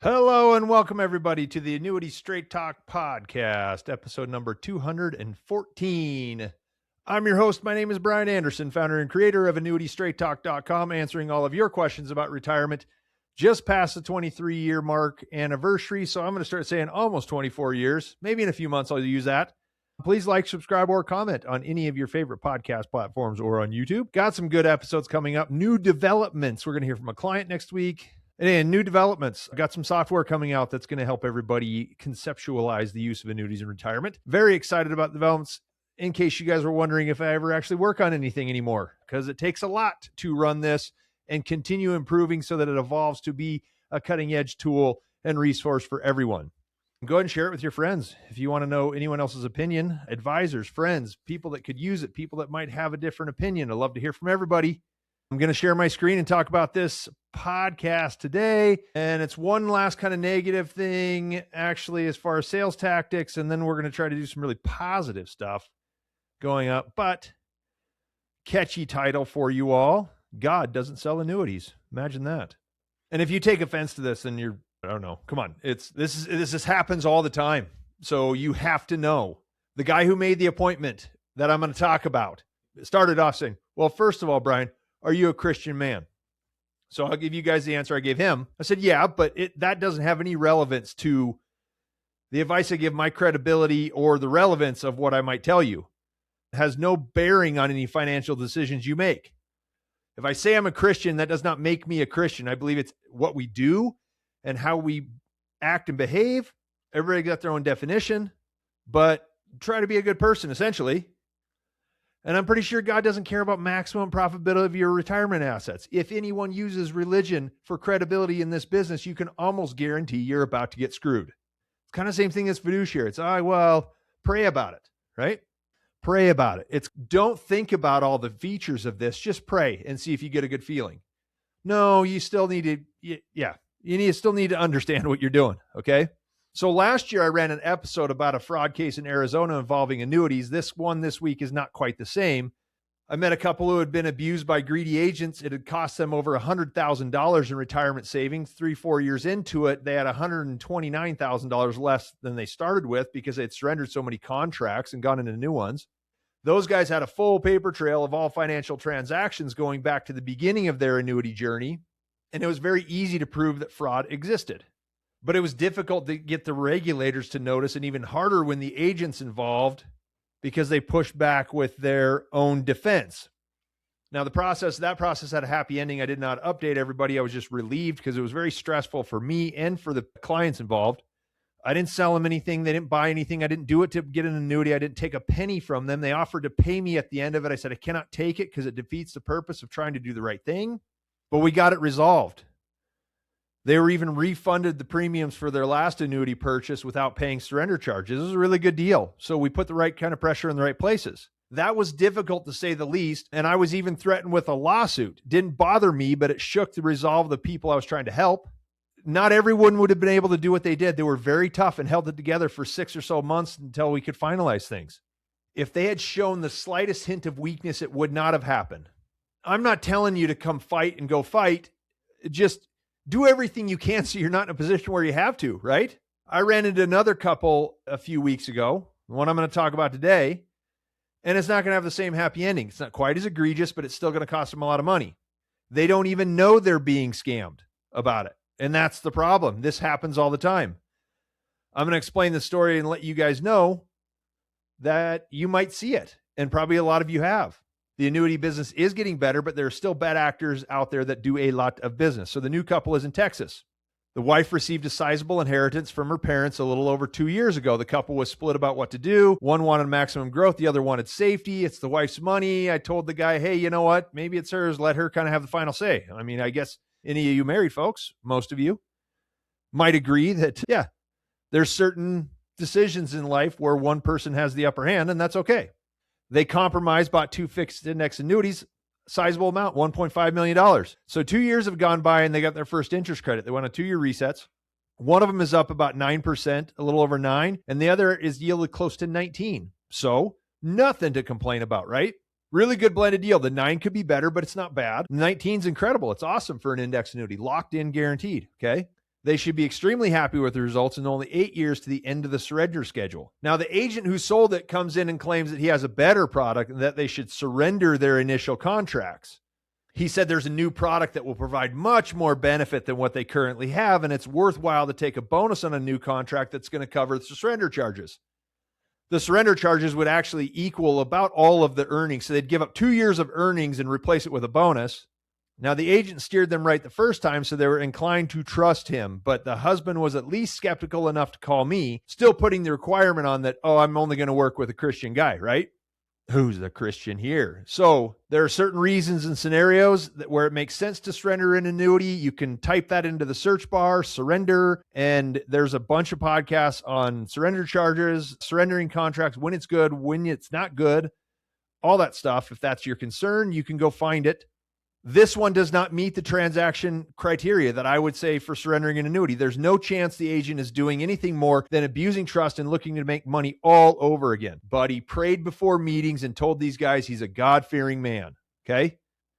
Hello and welcome everybody to the Annuity Straight Talk podcast, episode number 214. I'm your host. My name is Brian Anderson, founder and creator of AnnuityStraightTalk.com, answering all of your questions about retirement. Just past the 23-year mark anniversary, so I'm going to start saying almost 24 years. Maybe in a few months I'll use that. Please like, subscribe, or comment on any of your favorite podcast platforms or on YouTube. Got some good episodes coming up. New developments. We're going to hear from a client next week. And new developments. I've got some software coming out that's going to help everybody conceptualize the use of annuities in retirement. Very excited about developments. In case you guys were wondering if I ever actually work on anything anymore, because it takes a lot to run this and continue improving so that it evolves to be a cutting edge tool and resource for everyone. Go ahead and share it with your friends. If you want to know anyone else's opinion, advisors, friends, people that could use it, people that might have a different opinion. I'd love to hear from everybody. I'm going to share my screen and talk about this podcast today. And it's one last kind of negative thing, actually, as far as sales tactics. And then we're going to try to do some really positive stuff going up. But catchy title for you all. God doesn't sell annuities. Imagine that. And if you take offense to this, then I don't know. Come on. This happens all the time. So you have to know. The guy who made the appointment that I'm going to talk about started off saying, well, first of all, Brian, are you a Christian man? So I'll give you guys the answer I gave him. I said, yeah, but that doesn't have any relevance to the advice I give, my credibility, or the relevance of what I might tell you. It has no bearing on any financial decisions you make. If I say I'm a Christian, that does not make me a Christian. I believe it's what we do and how we act and behave. Everybody got their own definition, but try to be a good person, essentially. And I'm pretty sure God doesn't care about maximum profitability of your retirement assets. If anyone uses religion for credibility in this business, you can almost guarantee you're about to get screwed. It's kind of the same thing as fiduciary. It's, pray about it, right? Pray about it. Don't think about all the features of this. Just pray and see if you get a good feeling. No, you still need to, still need to understand what you're doing, okay? So last year I ran an episode about a fraud case in Arizona involving annuities. This one this week is not quite the same. I met a couple who had been abused by greedy agents. It had cost them over $100,000 in retirement savings. 3-4 years into it, they had $129,000 less than they started with because they had surrendered so many contracts and gone into new ones. Those guys had a full paper trail of all financial transactions going back to the beginning of their annuity journey, and it was very easy to prove that fraud existed. But it was difficult to get the regulators to notice, and even harder when the agents involved, because they pushed back with their own defense. Now, that process had a happy ending. I did not update everybody. I was just relieved because it was very stressful for me and for the clients involved. I didn't sell them anything. They didn't buy anything. I didn't do it to get an annuity. I didn't take a penny from them. They offered to pay me at the end of it. I said, I cannot take it because it defeats the purpose of trying to do the right thing. But we got it resolved. They were even refunded the premiums for their last annuity purchase without paying surrender charges. It was a really good deal. So we put the right kind of pressure in the right places. That was difficult to say the least. And I was even threatened with a lawsuit. Didn't bother me, but it shook the resolve of the people I was trying to help. Not everyone would have been able to do what they did. They were very tough and held it together for 6 or so months until we could finalize things. If they had shown the slightest hint of weakness, it would not have happened. I'm not telling you to come fight and go fight. Just do everything you can so you're not in a position where you have to, right? I ran into another couple a few weeks ago, the one I'm going to talk about today, and it's not going to have the same happy ending. It's not quite as egregious, but it's still going to cost them a lot of money. They don't even know they're being scammed about it. And that's the problem. This happens all the time. I'm going to explain the story and let you guys know that you might see it, and probably a lot of you have. The annuity business is getting better, but there are still bad actors out there that do a lot of business. So the new couple is in Texas. The wife received a sizable inheritance from her parents a little over 2 years ago. The couple was split about what to do. One wanted maximum growth. The other wanted safety. It's the wife's money. I told the guy, hey, you know what? Maybe it's hers. Let her kind of have the final say. I mean, I guess any of you married folks, most of you, might agree that, yeah, there's certain decisions in life where one person has the upper hand, and that's okay. They compromised, bought 2 fixed index annuities, sizable amount, $1.5 million. So 2 years have gone by and they got their first interest credit. They went on 2-year resets. One of them is up about 9%, a little over 9, and the other is yielded close to 19. So nothing to complain about, right? Really good blended yield. The 9 could be better, but it's not bad. 19 is incredible. It's awesome for an index annuity, locked in, guaranteed. Okay. They should be extremely happy with the results in only 8 years to the end of the surrender schedule. Now, the agent who sold it comes in and claims that he has a better product and that they should surrender their initial contracts. He said there's a new product that will provide much more benefit than what they currently have, and it's worthwhile to take a bonus on a new contract that's going to cover the surrender charges. The surrender charges would actually equal about all of the earnings, so they'd give up 2 years of earnings and replace it with a bonus. Now, the agent steered them right the first time, so they were inclined to trust him, but the husband was at least skeptical enough to call me, still putting the requirement on that, oh, I'm only going to work with a Christian guy, right? Who's the Christian here? So there are certain reasons and scenarios where it makes sense to surrender an annuity. You can type that into the search bar, surrender, and there's a bunch of podcasts on surrender charges, surrendering contracts, when it's good, when it's not good, all that stuff. If that's your concern, you can go find it. This one does not meet the transaction criteria that I would say for surrendering an annuity. There's no chance the agent is doing anything more than abusing trust and looking to make money all over again. But he prayed before meetings and told these guys he's a God-fearing man. Okay?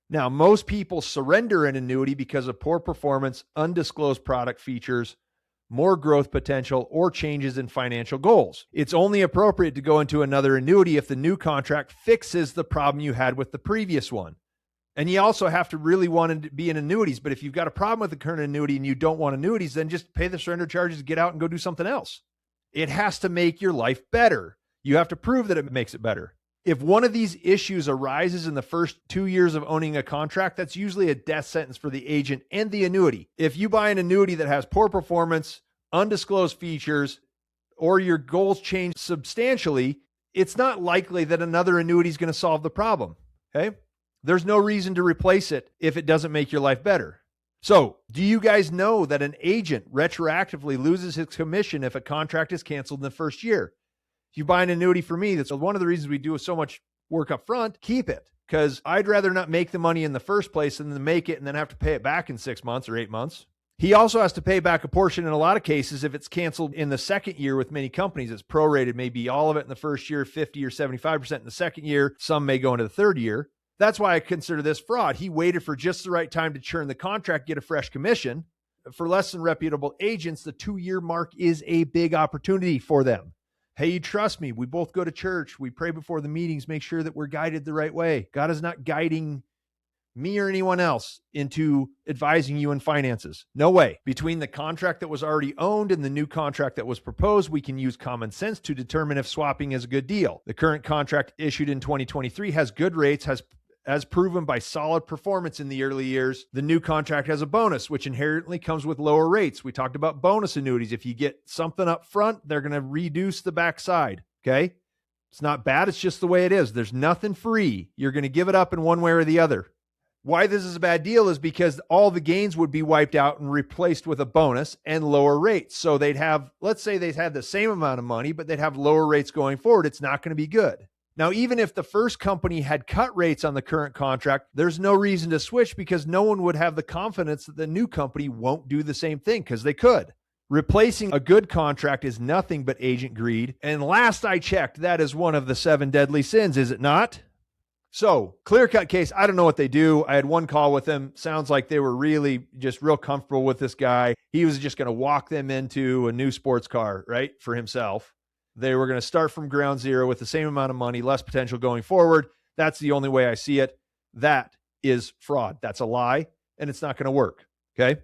Now, most people surrender an annuity because of poor performance, undisclosed product features, more growth potential, or changes in financial goals. It's only appropriate to go into another annuity if the new contract fixes the problem you had with the previous one. And you also have to really want to be in annuities. But if you've got a problem with the current annuity and you don't want annuities, then just pay the surrender charges, get out and go do something else. It has to make your life better. You have to prove that it makes it better. If one of these issues arises in the first 2 years of owning a contract, that's usually a death sentence for the agent and the annuity. If you buy an annuity that has poor performance, undisclosed features, or your goals change substantially, it's not likely that another annuity is going to solve the problem. Okay? There's no reason to replace it if it doesn't make your life better. So, do you guys know that an agent retroactively loses his commission if a contract is canceled in the first year? If you buy an annuity for me, that's one of the reasons we do so much work up front. Keep it, because I'd rather not make the money in the first place than to make it and then have to pay it back in 6 months or 8 months. He also has to pay back a portion in a lot of cases if it's canceled in the second year. With many companies, it's prorated, maybe all of it in the first year, 50 or 75% in the second year. Some may go into the third year. That's why I consider this fraud. He waited for just the right time to churn the contract, get a fresh commission. For less than reputable agents, the 2-year mark is a big opportunity for them. Hey, you trust me. We both go to church. We pray before the meetings, make sure that we're guided the right way. God is not guiding me or anyone else into advising you in finances. No way. Between the contract that was already owned and the new contract that was proposed, we can use common sense to determine if swapping is a good deal. The current contract issued in 2023 has good rates, as proven by solid performance in the early years. The new contract has a bonus, which inherently comes with lower rates. We talked about bonus annuities. If you get something up front, they're going to reduce the backside. Okay? It's not bad. It's just the way it is. There's nothing free. You're going to give it up in one way or the other. Why this is a bad deal is because all the gains would be wiped out and replaced with a bonus and lower rates. So they'd have, let's say they had the same amount of money, but they'd have lower rates going forward. It's not going to be good. Now, even if the first company had cut rates on the current contract, there's no reason to switch because no one would have the confidence that the new company won't do the same thing because they could. Replacing a good contract is nothing but agent greed. And last I checked, that is one of the 7 deadly sins, is it not? So, clear-cut case, I don't know what they do. I had one call with them. Sounds like they were really just real comfortable with this guy. He was just going to walk them into a new sports car, right, for himself. They were going to start from ground zero with the same amount of money, less potential going forward. That's the only way I see it. That is fraud. That's a lie, and it's not going to work, okay?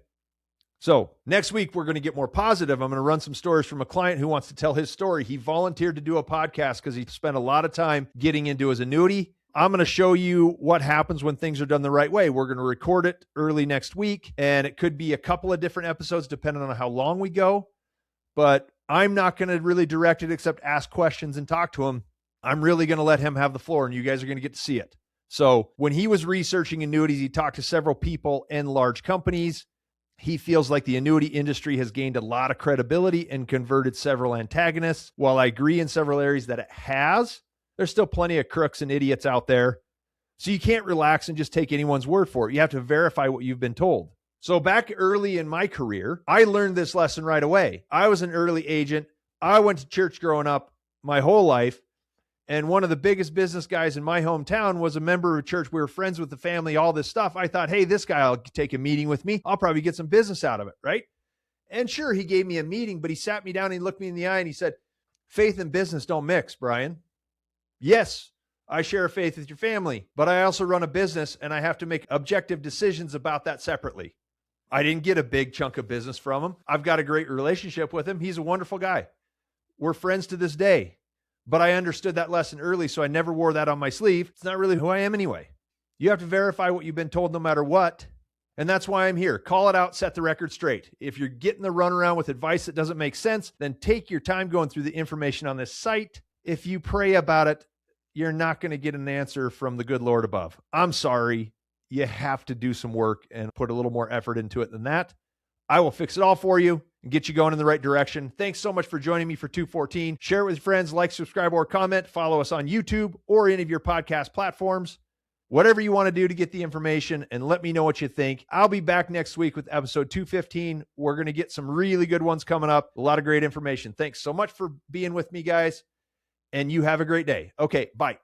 So next week, we're going to get more positive. I'm going to run some stories from a client who wants to tell his story. He volunteered to do a podcast because he spent a lot of time getting into his annuity. I'm going to show you what happens when things are done the right way. We're going to record it early next week, and it could be a couple of different episodes depending on how long we go, but I'm not going to really direct it except ask questions and talk to him. I'm really going to let him have the floor, and you guys are going to get to see it. So when he was researching annuities, he talked to several people and large companies. He feels like the annuity industry has gained a lot of credibility and converted several antagonists. While I agree in several areas that it has, there's still plenty of crooks and idiots out there. So you can't relax and just take anyone's word for it. You have to verify what you've been told. So back early in my career, I learned this lesson right away. I was an early agent. I went to church growing up my whole life. And one of the biggest business guys in my hometown was a member of a church. We were friends with the family, all this stuff. I thought, hey, this guy will take a meeting with me. I'll probably get some business out of it, right? And sure, he gave me a meeting, but he sat me down and he looked me in the eye and he said, faith and business don't mix, Brian. Yes, I share a faith with your family, but I also run a business and I have to make objective decisions about that separately. I didn't get a big chunk of business from him. I've got a great relationship with him. He's a wonderful guy. We're friends to this day, but I understood that lesson early, so I never wore that on my sleeve. It's not really who I am anyway. You have to verify what you've been told no matter what. And that's why I'm here. Call it out, set the record straight. If you're getting the runaround with advice that doesn't make sense, then take your time going through the information on this site. If you pray about it, you're not going to get an answer from the good Lord above. I'm sorry. You have to do some work and put a little more effort into it than that. I will fix it all for you and get you going in the right direction. Thanks so much for joining me for 214. Share it with your friends, like, subscribe, or comment. Follow us on YouTube or any of your podcast platforms. Whatever you want to do to get the information, and let me know what you think. I'll be back next week with episode 215. We're going to get some really good ones coming up. A lot of great information. Thanks so much for being with me, guys, and you have a great day. Okay, bye.